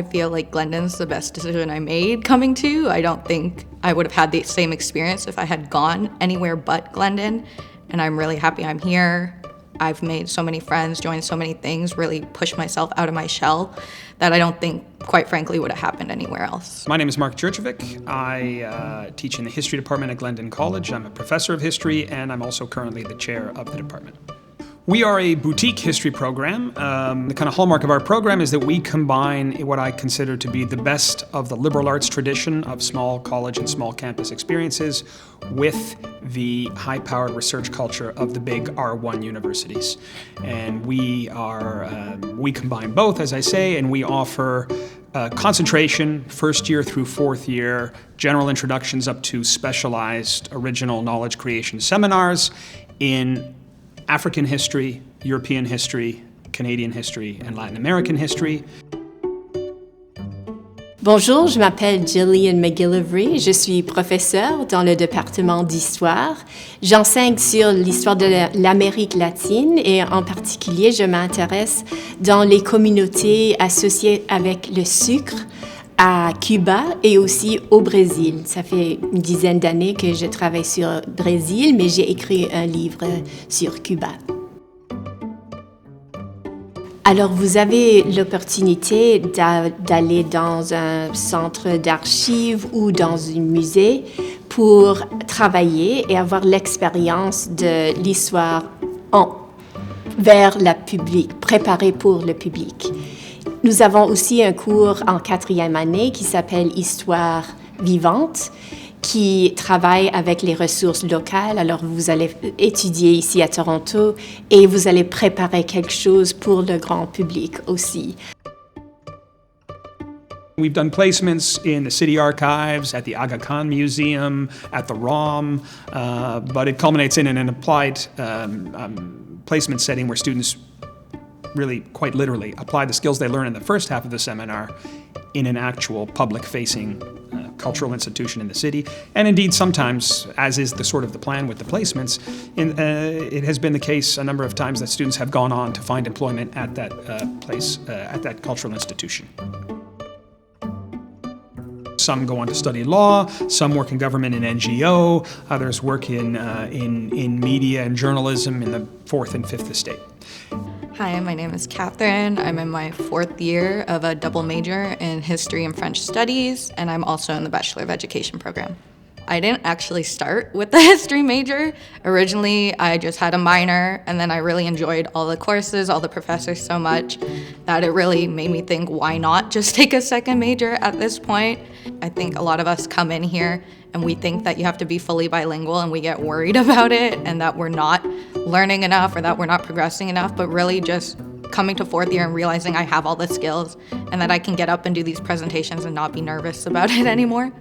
I feel like Glendon's the best decision I made coming to. I don't think I would have had the same experience if I had gone anywhere but Glendon, and I'm really happy I'm here. I've made so many friends, joined so many things, really pushed myself out of my shell that I don't think, quite frankly, would have happened anywhere else. My name is Mark Jurdjevic. I teach in the history department at Glendon College. I'm a professor of history, and I'm also currently the chair of the department. We are a boutique history program. The kind of hallmark of our program is that we combine what I consider to be the best of the liberal arts tradition of small college and small campus experiences with the high-powered research culture of the big R1 universities. And we combine both, as I say, and we offer concentration, first year through fourth year, general introductions up to specialized original knowledge creation seminars in African history, European history, Canadian history, and Latin American history. Bonjour, je m'appelle Gillian McGillivray. Je suis professeure dans le département d'Histoire. J'enseigne sur l'histoire de l'Amérique latine et en particulier, je m'intéresse dans les communautés associées avec le sucre à Cuba et aussi au Brésil. Ça fait une dizaine d'années que je travaille sur le Brésil, mais j'ai écrit un livre sur Cuba. Alors, vous avez l'opportunité d'aller dans un centre d'archives ou dans un musée pour travailler et avoir l'expérience de l'histoire vers le public, préparée pour le public. Nous avons aussi un cours en 4e année qui s'appelle Histoire vivante, qui travaille avec les ressources locales. Alors, vous allez étudier ici à Toronto et vous allez préparer quelque chose pour le grand public aussi. We've done placements in the city archives, at the Aga Khan Museum, at the ROM, but it culminates in an applied placement setting where students really, quite literally, apply the skills they learn in the first half of the seminar in an actual public-facing cultural institution in the city. And indeed, sometimes, as is the sort of the plan with the placements, it has been the case a number of times that students have gone on to find employment at that place, at that cultural institution. Some go on to study law, some work in government and NGO, others work in media and journalism in the fourth and fifth estate. Hi, my name is Katherine. I'm in my 4th year of a double major in history and French studies, and I'm also in the Bachelor of Education program. I didn't actually start with the history major. Originally, I just had a minor, and then I really enjoyed all the courses, all the professors so much that it really made me think, why not just take a second major at this point? I think a lot of us come in here and we think that you have to be fully bilingual, and we get worried about it and that we're not learning enough or that we're not progressing enough, but really just coming to 4th year and realizing I have all the skills and that I can get up and do these presentations and not be nervous about it anymore.